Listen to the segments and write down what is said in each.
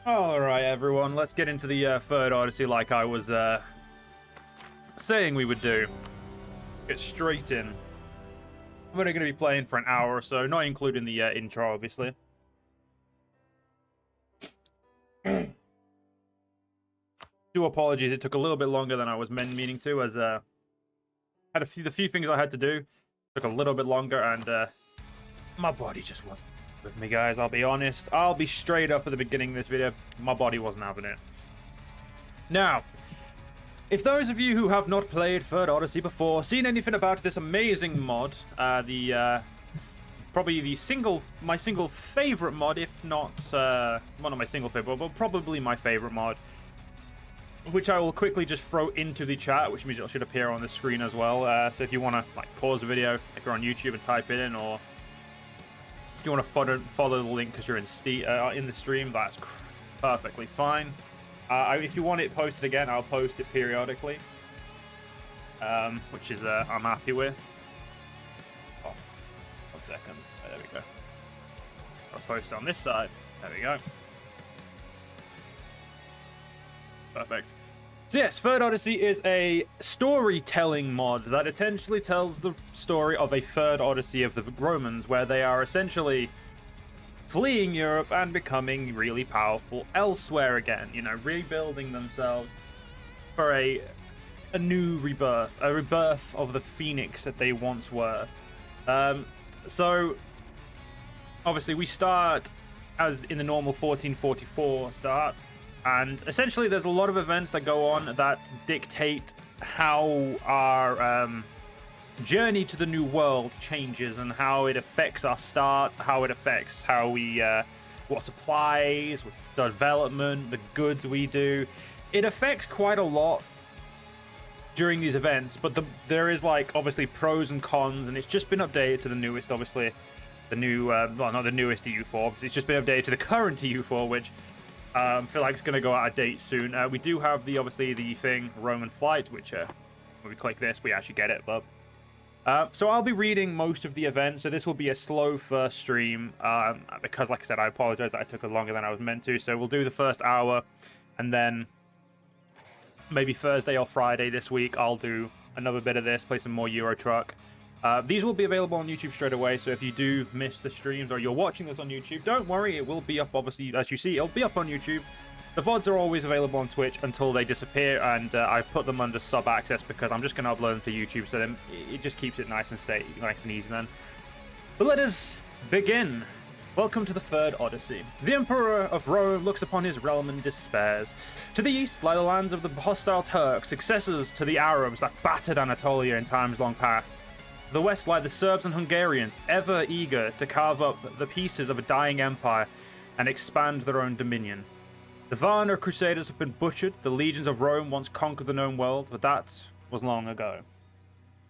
Alright, everyone, let's get into the third Odyssey like I was saying we would do. Get straight in. I'm only going to be playing for an hour or so, not including the intro, obviously. Do apologies, it took a little bit longer than I was meaning to, as had the few things I had to do took a little bit longer, and my body just wasn't with me, guys. I'll be honest. I'll be straight up at the beginning of this video. My body wasn't having it. Now, if those of you who have not played Third Odyssey before, seen anything about this amazing mod, probably my single favorite mod, if not one of my single favorite, but probably my favorite mod, which I will quickly just throw into the chat, which means it should appear on the screen as well. So if you want to pause the video if you're on YouTube and type it in, or if you want to follow the link because you're in the stream, that's perfectly fine. If you want it posted again, I'll post it periodically, which is I'm happy with. Oh, 1 second. There we go. I'll post it on this side. There we go. Perfect. So yes, Third Odyssey is a storytelling mod that essentially tells the story of a third Odyssey of the Romans, where they are essentially fleeing Europe and becoming really powerful elsewhere again, you know, rebuilding themselves for a new rebirth, a rebirth of the phoenix that they once were. So obviously we start as in the normal 1444 start, and essentially there's a lot of events that go on that dictate how our journey to the new world changes, and how it affects our start, how it affects how we what supplies, the development, the goods we do. It affects quite a lot during these events, but there is obviously pros and cons, and it's just been updated to the newest, obviously the new well, not the newest EU4, it's just been updated to the current EU4, which I feel like it's going to go out of date soon. We do have obviously the thing Roman Flight, which when we click this we actually get it, but so I'll be reading most of the event, so this will be a slow first stream, because like I said, I apologize that I took longer than I was meant to. So we'll do the first hour, and then maybe Thursday or Friday this week I'll do another bit of this, play some more Euro Truck. These will be available on YouTube straight away, so if you do miss the streams or you're watching this on YouTube, don't worry, it will be up, obviously, as you see, it'll be up on YouTube. The VODs are always available on Twitch until they disappear, and I put them under sub access because I'm just going to upload them to YouTube, so then it just keeps it nice and easy then. But let us begin. Welcome to the Third Odyssey. The Emperor of Rome looks upon his realm and despairs. To the east lie the lands of the hostile Turks, successors to the Arabs that battered Anatolia in times long past. To the west lie the Serbs and Hungarians, ever eager to carve up the pieces of a dying empire and expand their own dominion. The Varna Crusaders have been butchered. The legions of Rome once conquered the known world, but that was long ago.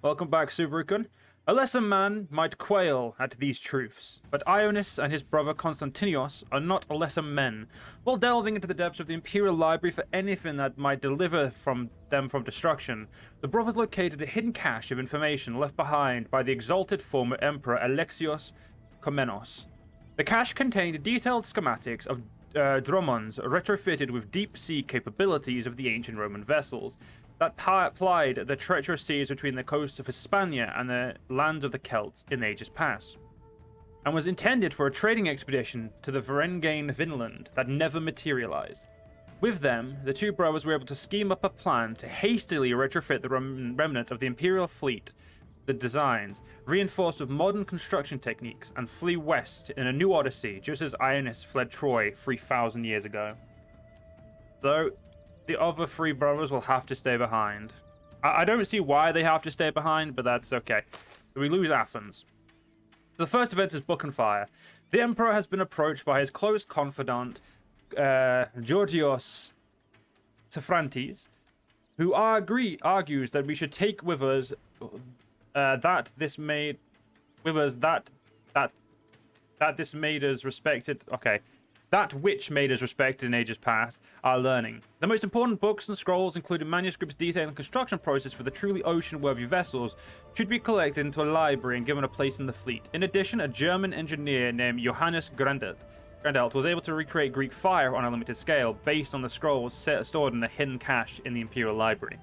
Welcome back, Subrukun. A lesser man might quail at these truths, but Ionis and his brother Constantinios are not lesser men. While delving into the depths of the Imperial Library for anything that might deliver them from destruction, the brothers located a hidden cache of information left behind by the exalted former Emperor Alexios Komnenos. The cache contained detailed schematics of drones retrofitted with deep-sea capabilities of the ancient Roman vessels that plied the treacherous seas between the coasts of Hispania and the land of the Celts in ages past, and was intended for a trading expedition to the Varangian Vinland that never materialized. With them, the two brothers were able to scheme up a plan to hastily retrofit the remnants of the Imperial fleet, the designs, reinforced with modern construction techniques, and flee west in a new odyssey, just as Ionis fled Troy 3,000 years ago. So, the other three brothers will have to stay behind. I don't see why they have to stay behind, but that's okay. We lose Athens. The first event is Book and Fire. The Emperor has been approached by his close confidant, Georgios Safrantes, who argues that we should take with us that this made us respected. Okay, that which made us respected in ages past, our learning. The most important books and scrolls, including manuscripts detailing the construction process for the truly ocean-worthy vessels, should be collected into a library and given a place in the fleet. In addition, a German engineer named Johannes Grandert Grandelt was able to recreate Greek fire on a limited scale based on the scrolls stored in a hidden cache in the Imperial Library,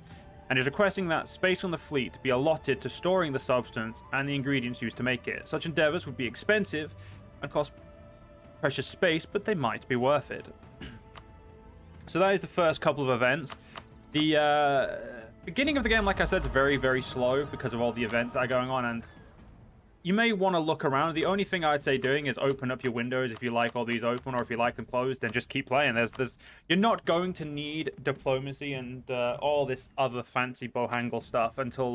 and is requesting that space on the fleet be allotted to storing the substance and the ingredients used to make it. Such endeavors would be expensive and cost precious space, but they might be worth it. So that is the first couple of events. The beginning of the game, like I said, is very, very slow because of all the events that are going on, and you may want to look around. The only thing I'd say doing is open up your windows if you like all these open, or if you like them closed, then just keep playing. You're not going to need diplomacy and all this other fancy bohangle stuff until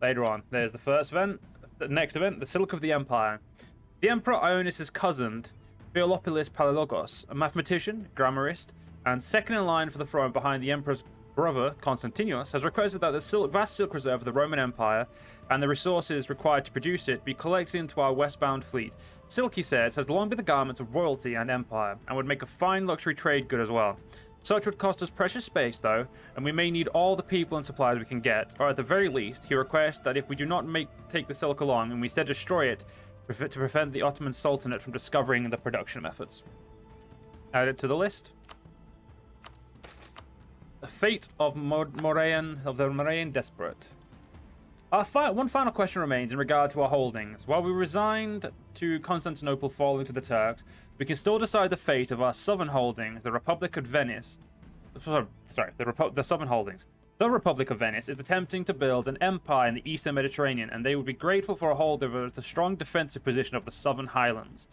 later on. There's the first event. The next event, the Silk of the Empire. The Emperor Ionis' cousin, Theolopolis Palaiologos, a mathematician, grammarist, and second in line for the throne behind the Emperor's brother, Constantinos, has requested that the vast silk reserve of the Roman Empire and the resources required to produce it be collected into our westbound fleet. Silk, he says, has long been the garments of royalty and empire, and would make a fine luxury trade good as well. Such would cost us precious space, though, and we may need all the people and supplies we can get, or at the very least, he requests that if we do not take the silk along, and we instead destroy it, to prevent the Ottoman Sultanate from discovering the production methods. Add it to the list. The fate of the Morean desperate. One final question remains in regard to our holdings. While we resigned to Constantinople falling to the Turks, we can still decide the fate of our southern holdings, the Republic of Venice. The southern holdings. The Republic of Venice is attempting to build an empire in the eastern Mediterranean, and they would be grateful for a hold over the strong defensive position of the southern highlands.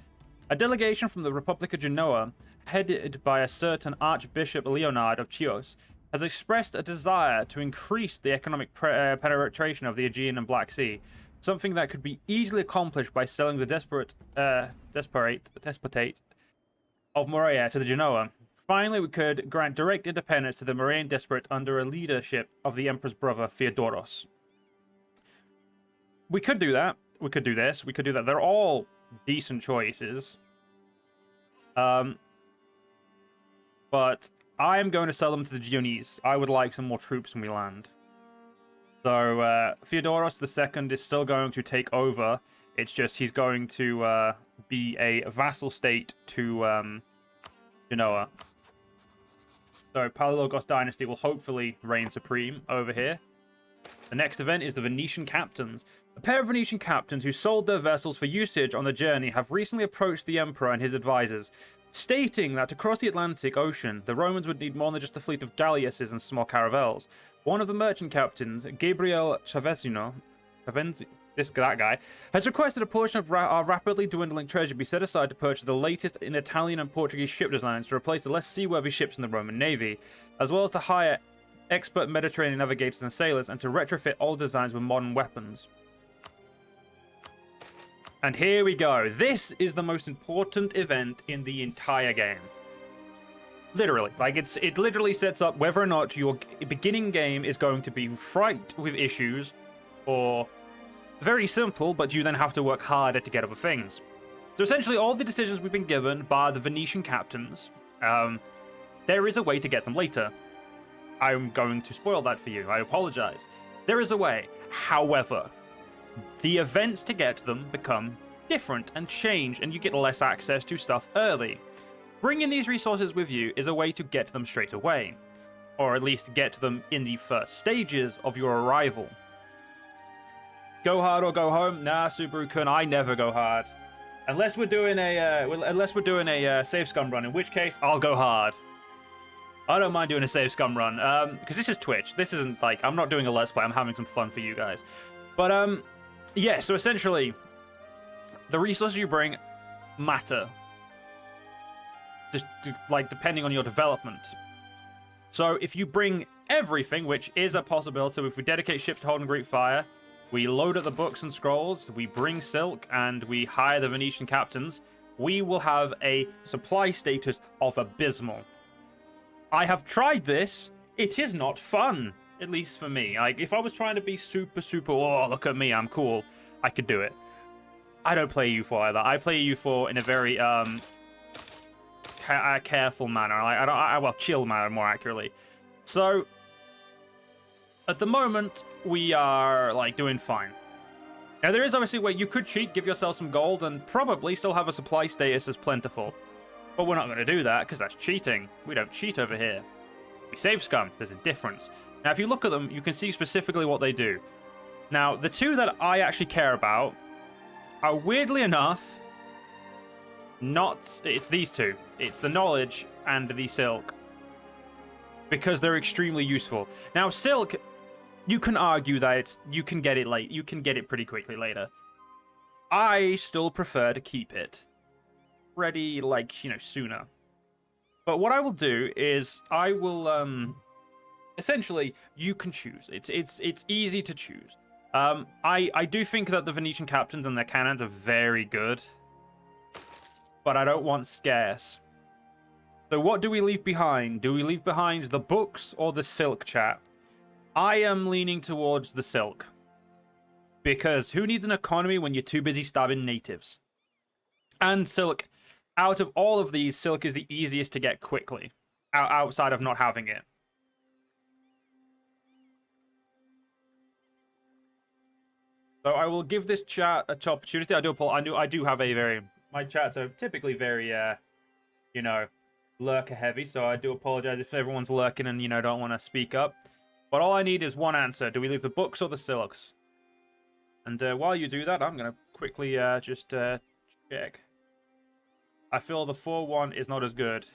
A delegation from the Republic of Genoa, headed by a certain Archbishop Leonard of Chios, has expressed a desire to increase the economic penetration of the Aegean and Black Sea, something that could be easily accomplished by selling the despotate of Morea to the Genoa. Finally, we could grant direct independence to the Morean desperate under a leadership of the Emperor's brother, Theodoros. We could do that. We could do this. We could do that. They're all decent choices. But I am going to sell them to the Genoese. I would like some more troops when we land. So, Theodoros II is still going to take over. It's just he's going to be a vassal state to Genoa. So, Palaiologos dynasty will hopefully reign supreme over here. The next event is the Venetian captains. A pair of Venetian captains who sold their vessels for usage on the journey have recently approached the Emperor and his advisors, stating that to cross the Atlantic Ocean, the Romans would need more than just a fleet of galleasses and small caravels. One of the merchant captains, Gabriel Chavesino, that guy, has requested a portion of our rapidly dwindling treasure be set aside to purchase the latest in Italian and Portuguese ship designs to replace the less seaworthy ships in the Roman Navy, as well as to hire expert Mediterranean navigators and sailors, and to retrofit old designs with modern weapons. And here we go. This is the most important event in the entire game. Literally. Like, it literally sets up whether or not your beginning game is going to be fraught with issues, or very simple, but you then have to work harder to get other things. So essentially, all the decisions we've been given by the Venetian captains, there is a way to get them later. I'm going to spoil that for you. I apologize. There is a way. However, the events to get them become different and change, and you get less access to stuff early. Bringing these resources with you is a way to get them straight away, or at least get them in the first stages of your arrival. Go hard or go home? Nah, Subaru-kun, I never go hard. Unless we're doing a save scum run, in which case I'll go hard. I don't mind doing a save scum run, because this is Twitch. This isn't like, I'm not doing a let's play, I'm having some fun for you guys. But, yeah, so essentially, the resources you bring matter. Just, like, depending on your development. So, if you bring everything, which is a possibility, so if we dedicate ships to holding Greek fire, we load up the books and scrolls, we bring silk, and we hire the Venetian captains, we will have a supply status of abysmal. I have tried this. It is not fun. At least for me. Like, if I was trying to be super, oh, look at me, I'm cool, I could do it. I don't play EU4 either. I play EU4 in a very, careful manner. Well, chill manner, more accurately. So, at the moment, we are, like, doing fine. Now, there is obviously a way you could cheat, give yourself some gold, and probably still have a supply status as plentiful. But we're not going to do that because that's cheating. We don't cheat over here. We save scum. There's a difference. Now, if you look at them, you can see specifically what they do. Now, the two that I actually care about are, weirdly enough, not... It's these two. It's the knowledge and the silk. Because they're extremely useful. Now, silk, you can argue that you can get it late. You can get it pretty quickly later. I still prefer to keep it ready, like, you know, sooner. But what I will do is I will, essentially, you can choose. It's easy to choose. I do think that the Venetian captains and their cannons are very good. But I don't want scarce. So what do we leave behind? Do we leave behind the books or the silk, chat? I am leaning towards the silk. Because who needs an economy when you're too busy stabbing natives? And silk, out of all of these, silk is the easiest to get quickly. Outside of not having it. So I will give this chat an opportunity. I do have a very... My chats are typically very, you know, lurker heavy. So I do apologize if everyone's lurking and, you know, don't want to speak up. But all I need is one answer. Do we leave the books or the silks? And while you do that, I'm going to quickly just check. I feel the 4-1 is not as good.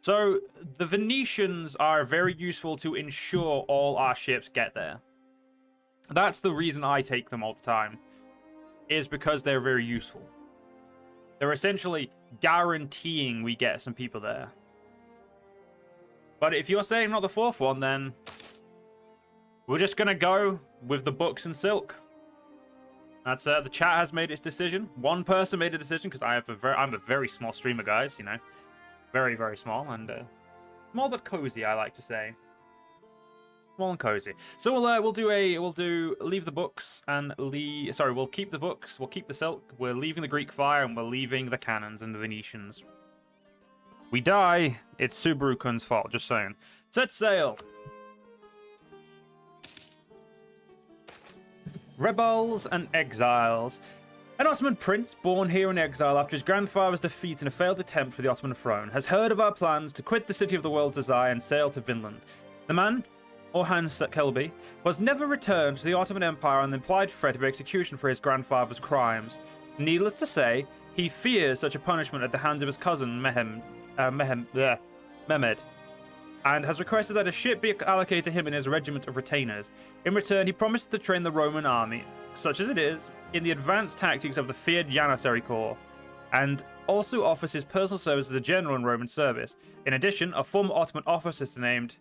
So the Venetians are very useful to ensure all our ships get there. That's the reason I take them all the time. Is because they're very useful. They're essentially guaranteeing we get some people there. But if you're saying not the 4th one, then we're just going to go with the books and silk. That's the chat has made its decision. One person made a decision because I'm a very small streamer, guys. You know, very, very small and small but cozy. I like to say small and cozy. So we'll leave the books and we'll keep the books. We'll keep the silk. We're leaving the Greek fire and we're leaving the cannons and the Venetians. We die. It's Subaru-kun's fault. Just saying. Set sail. Rebels and exiles. An Ottoman prince, born here in exile after his grandfather's defeat in a failed attempt for the Ottoman throne, has heard of our plans to quit the city of the world's desire and sail to Vinland. The man, Orhan Kelby, was never returned to the Ottoman Empire on the implied threat of execution for his grandfather's crimes. Needless to say, he fears such a punishment at the hands of his cousin Mehmed, and has requested that a ship be allocated to him in his regiment of retainers. In return, he promised to train the Roman army, such as it is, in the advanced tactics of the feared Janissary Corps, and also offers his personal service as a general in Roman service. In addition, a former Ottoman officer named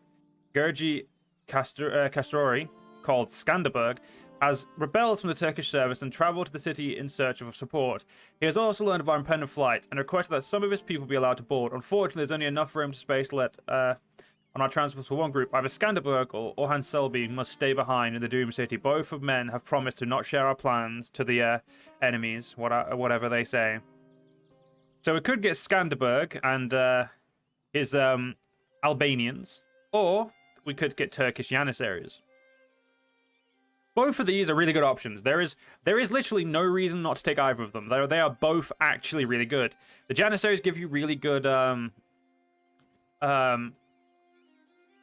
Gergi Castori, called Skanderberg, has rebelled from the Turkish service and traveled to the city in search of support. He has also learned of our impending flight and requested that some of his people be allowed to board. Unfortunately, there's only enough room to space let on our transports for one group. Either Skanderberg or Orhan Selby must stay behind in the Doom City. Both of men have promised to not share our plans to the enemies, whatever they say. So we could get Skanderberg and his Albanians, or we could get Turkish Janissaries. Both of these are really good options. There is literally no reason not to take either of them. They are both actually really good. The Janissaries give you really good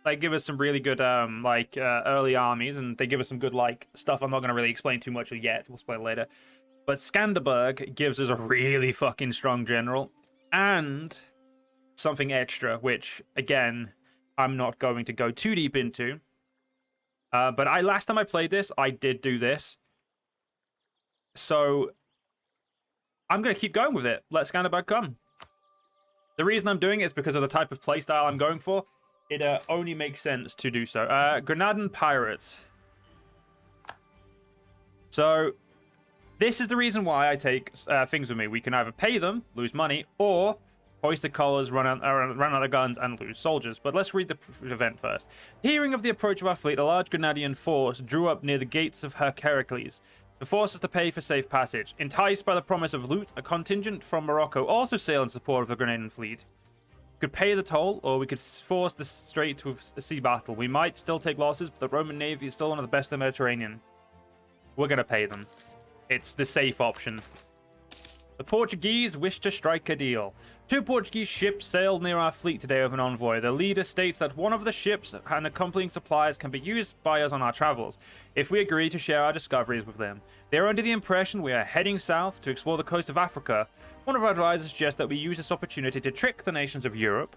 they give us some really good early armies, and they give us some good stuff I'm not going to really explain too much yet. We'll explain later. But Skanderberg gives us a really fucking strong general and something extra, which again I'm not going to go too deep into. But last time I played this, I did do this. So I'm going to keep going with it. Let Skanderberg come. The reason I'm doing it is because of the type of playstyle I'm going for. It only makes sense to do so. Granadan Pirates. So this is the reason why I take things with me. We can either pay them, lose money, or hoist the colors, run out the guns, and lose soldiers. But let's read the event first. Hearing of the approach of our fleet, a large Grenadian force drew up near the gates of Heracles to force us to pay for safe passage. Enticed by the promise of loot, a contingent from Morocco also sailed in support of the Grenadian fleet. We could pay the toll, or we could force the strait to a sea battle. We might still take losses, but the Roman Navy is still one of the best in the Mediterranean. We're going to pay them. It's the safe option. The Portuguese wish to strike a deal. 2 Portuguese ships sailed near our fleet today with an envoy. The leader states that one of the ships and accompanying supplies can be used by us on our travels, if we agree to share our discoveries with them. They are under the impression we are heading south to explore the coast of Africa. One of our advisors suggests that we use this opportunity to trick the nations of Europe,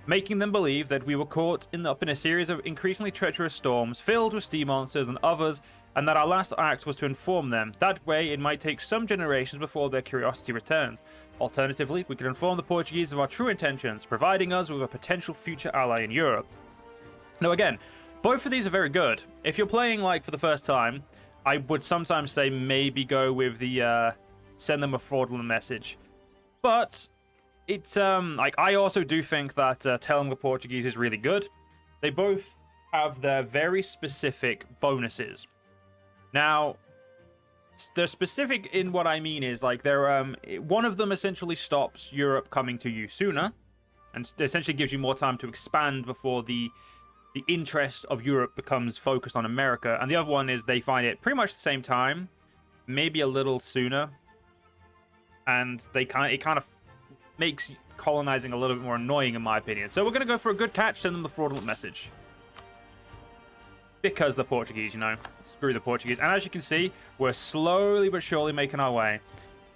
making them believe that we were caught up in a series of increasingly treacherous storms filled with sea monsters and others, and that our last act was to inform them. That way, it might take some generations before their curiosity returns. Alternatively, we could inform the Portuguese of our true intentions, providing us with a potential future ally in Europe. Now again, both of these are very good. If you're playing like for the first time, I would sometimes say maybe go with the send them a fraudulent message. But it's like I also do think that telling the Portuguese is really good. They both have their very specific bonuses. Now, the specific in what I mean is like they're one of them essentially stops Europe coming to you sooner, and essentially gives you more time to expand before the interest of Europe becomes focused on America. And the other one is they find it pretty much the same time, maybe a little sooner, and it kind of makes colonizing a little bit more annoying in my opinion. So we're gonna go for a good catch, send them the fraudulent message. Because the Portuguese, you know, screw the Portuguese. And as you can see, we're slowly but surely making our way.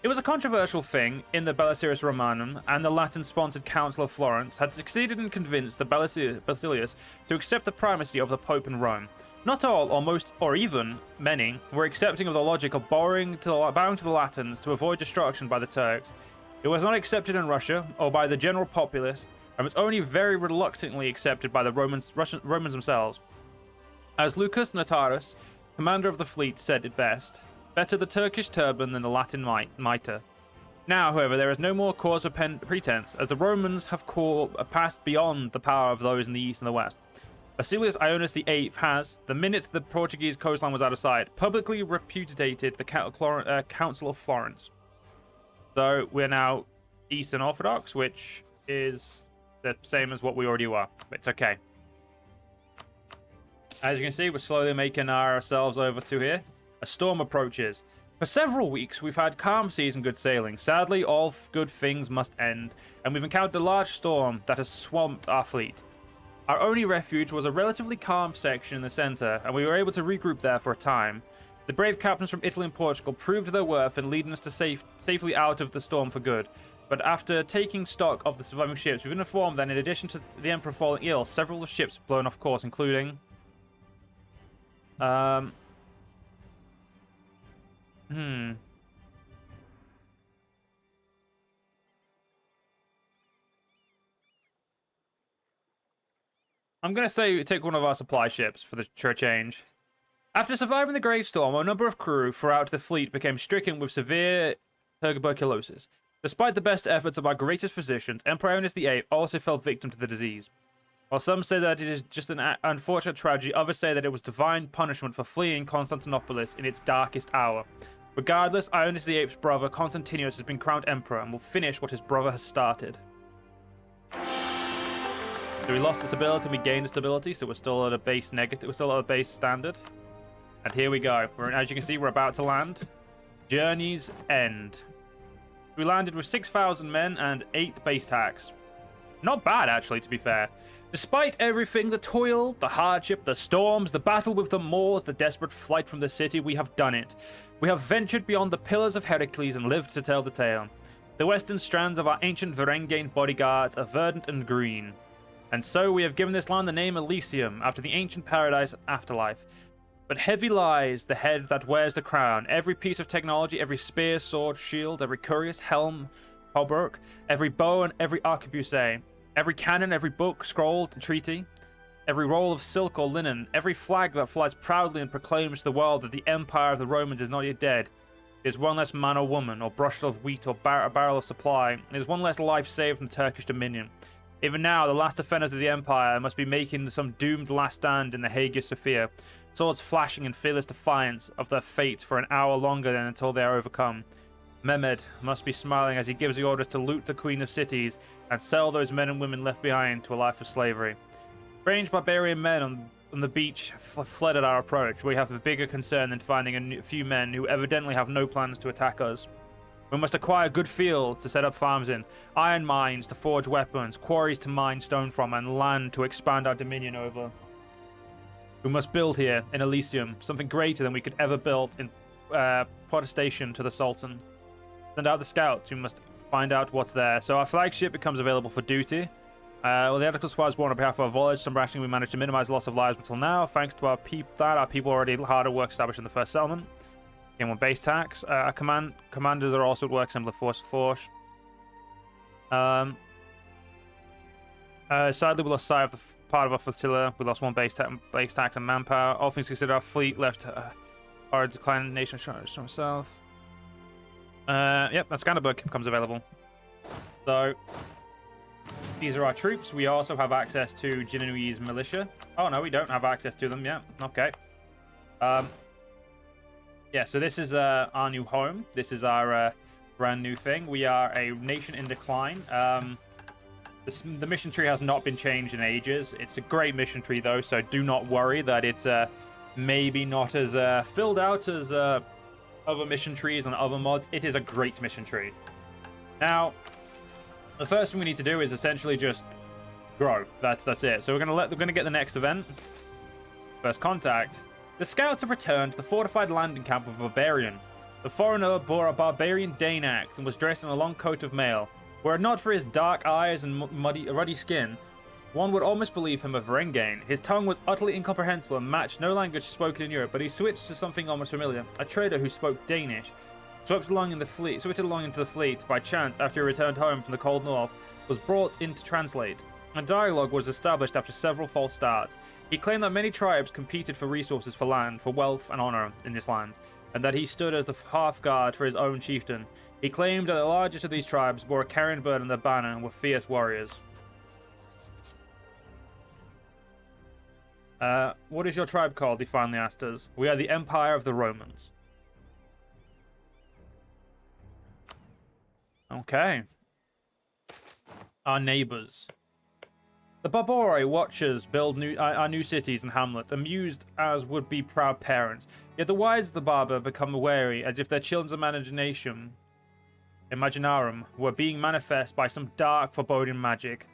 It was a controversial thing in the Belliceus Romanum, and the Latin-sponsored Council of Florence had succeeded in convincing the Basilius to accept the primacy of the Pope in Rome. Not all, or most, or even many, were accepting of the logic of bowing to the Latins to avoid destruction by the Turks. It was not accepted in Russia, or by the general populace, and was only very reluctantly accepted by the Romans themselves. As Lucas Notarus, commander of the fleet, said it best, better the Turkish turban than the Latin mitre. Now, however, there is no more cause for pretense, as the Romans have passed beyond the power of those in the east and the west. Basilius Ionas VIII has, the minute the Portuguese coastline was out of sight, publicly repudiated the Council of Florence. So we're now Eastern Orthodox, which is the same as what we already were, but it's okay. As you can see, we're slowly making ourselves over to here. A storm approaches. For several weeks, we've had calm seas and good sailing. Sadly, all good things must end, and we've encountered a large storm that has swamped our fleet. Our only refuge was a relatively calm section in the center, and we were able to regroup there for a time. The brave captains from Italy and Portugal proved their worth in leading us to safely out of the storm for good. But after taking stock of the surviving ships, we've been informed that in addition to the Emperor falling ill, several of the ships have blown off course, including I'm going to say take one of our supply ships for a change. After surviving the Great Storm, a number of crew throughout the fleet became stricken with severe tuberculosis. Despite the best efforts of our greatest physicians, Emperor Ionas VIII also fell victim to the disease. While some say that it is just an unfortunate tragedy, others say that it was divine punishment for fleeing Constantinople in its darkest hour. Regardless, Ionas VIII's brother, Constantius, has been crowned emperor and will finish what his brother has started. So we lost the stability, we gained the stability, so we're still at a base negative, we're still at a base standard. And here we go. As you can see, we're about to land. Journey's End. We landed with 6,000 men and 8 base hacks. Not bad, actually, to be fair. Despite everything, the toil, the hardship, the storms, the battle with the Moors, the desperate flight from the city, we have done it. We have ventured beyond the pillars of Heracles and lived to tell the tale. The western strands of our ancient Varangian bodyguards are verdant and green. And so we have given this land the name Elysium, after the ancient paradise afterlife. But heavy lies the head that wears the crown. Every piece of technology, every spear, sword, shield, every cuirass, helm, hauberk, every bow and every arquebuse, every cannon, every book, scroll, treaty, every roll of silk or linen, every flag that flies proudly and proclaims to the world that the empire of the Romans is not yet dead. It is one less man or woman, or bushel of wheat, or a barrel of supply. It is one less life saved from Turkish dominion. Even now, the last defenders of the empire must be making some doomed last stand in the Hagia Sophia, swords flashing in fearless defiance of their fate for an hour longer than until they are overcome. Mehmed must be smiling as he gives the orders to loot the Queen of Cities and sell those men and women left behind to a life of slavery. Strange barbarian men on the beach fled at our approach. We have a bigger concern than finding a few men who evidently have no plans to attack us. We must acquire good fields to set up farms in, iron mines to forge weapons, quarries to mine stone from, and land to expand our dominion over. We must build here, in Elysium, something greater than we could ever build in protestation to the Sultan. Send out the scouts. We must find out what's there. So our flagship becomes available for duty. Well, the Ethical Squad is born on behalf of our voyage. Some rationing we managed to minimize the loss of lives until now. Thanks to our people already hard at work established in the first settlement. Game 1 base tax. Our commanders are also at work similar force to force. Sadly, we lost sight of the part of our flotilla. We lost 1 base tax and manpower. All things considered, our fleet left our declining nation from south. Yep, a scanner book becomes available. So these are our troops. We also have access to Genoese militia. Oh no, we don't have access to them. Yeah, okay. Yeah, so this is our new home. This is our brand new thing. We are a nation in decline. The mission tree has not been changed in ages. It's a great mission tree, though, so do not worry that it's maybe not as filled out as other mission trees and other mods. It is a great mission tree. Now, the first thing we need to do is essentially just grow. That's it. So we're gonna get the next event. First contact. The scouts have returned to the fortified landing camp of a barbarian. The foreigner bore a barbarian Dane axe and was dressed in a long coat of mail. Were it not for his dark eyes and ruddy skin, one would almost believe him a Varangian. His tongue was utterly incomprehensible and matched no language spoken in Europe, but he switched to something almost familiar. A trader who spoke Danish. Swept along into the fleet by chance after he returned home from the cold north, was brought in to translate. A dialogue was established after several false starts. He claimed that many tribes competed for resources for land, for wealth and honor in this land, and that he stood as the half-guard for his own chieftain. He claimed that the largest of these tribes bore a carrion bird on their banner and were fierce warriors. What is your tribe called? He finally asked us. We are the Empire of the Romans. Okay. Our neighbors. The Barbari watchers build our new cities and hamlets, amused as would be proud parents. Yet the wives of the Barbar become wary, as if their children's imaginarum were being manifest by some dark, foreboding magic.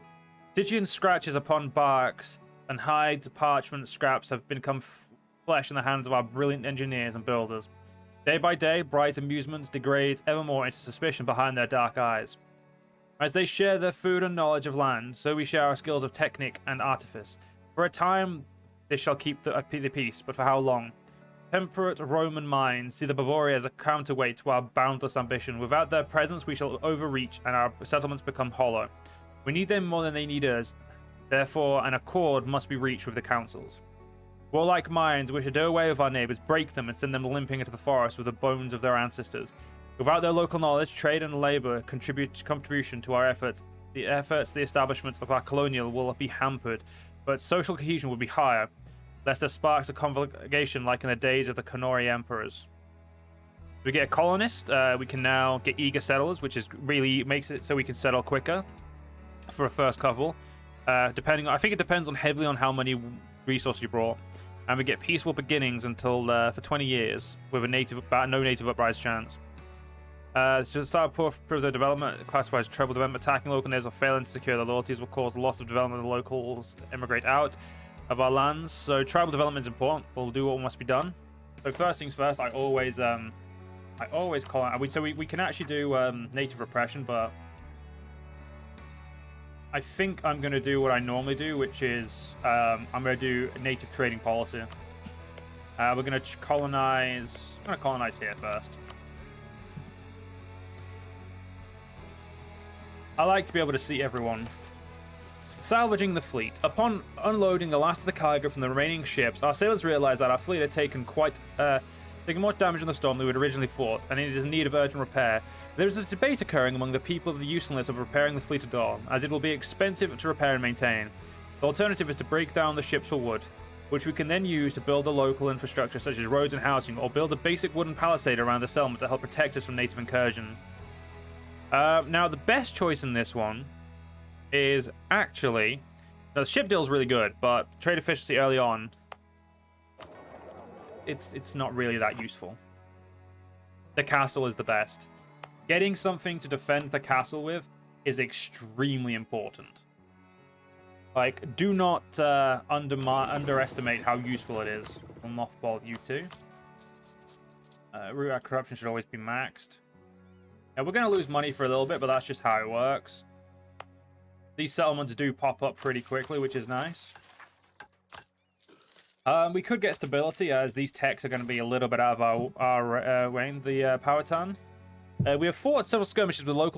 Stygian scratches upon barks and hides parchment scraps have become flesh in the hands of our brilliant engineers and builders. Day by day, bright amusements degrade ever more into suspicion behind their dark eyes. As they share their food and knowledge of land, so we share our skills of technique and artifice. For a time, they shall keep the peace, but for how long? Temperate Roman minds see the Barbari as a counterweight to our boundless ambition. Without their presence, we shall overreach, and our settlements become hollow. We need them more than they need us. Therefore, an accord must be reached with the councils. Warlike minds wish to do away with our neighbors, break them, and send them limping into the forest with the bones of their ancestors. Without their local knowledge, trade and labor contribution to our efforts, the establishment of our colonial will be hampered, but social cohesion will be higher, lest there sparks a conflagration like in the days of the Canori emperors. We get a colonist. We can now get eager settlers, which is really makes it so we can settle quicker for a first couple. I think it depends heavily on how many resources you brought. And we get peaceful beginnings until for 20 years with no native uprise chance. So start further development classifies treble development. Attacking local natives or failing to secure their loyalties will cause loss of development of the locals immigrate out of our lands. So tribal development is important. We'll do what must be done. So first things first, I always call it. So we can actually do native repression, but I think I'm going to do what I normally do, which is I'm going to do native trading policy. We're going to colonize. I'm going to colonize here first. I like to be able to see everyone. Salvaging the fleet. Upon unloading the last of the cargo from the remaining ships, our sailors realized that our fleet had taken more damage in the storm than we had originally thought, and it is in need of urgent repair. There is a debate occurring among the people of the usefulness of repairing the fleet at dawn, as it will be expensive to repair and maintain. The alternative is to break down the ships for wood, which we can then use to build the local infrastructure such as roads and housing, or build a basic wooden palisade around the settlement to help protect us from native incursion. Now, the best choice in this one is actually... Now, the ship deal is really good, but trade efficiency early on, it's not really that useful. The castle is the best. Getting something to defend the castle with is extremely important. Like, do not underestimate how useful it is. We'll mothball you two. Root corruption should always be maxed. Yeah, we're going to lose money for a little bit, but that's just how it works. These settlements do pop up pretty quickly, which is nice. We could get stability, as these techs are going to be a little bit out of our range. The Powhatan. We have fought several skirmishes with local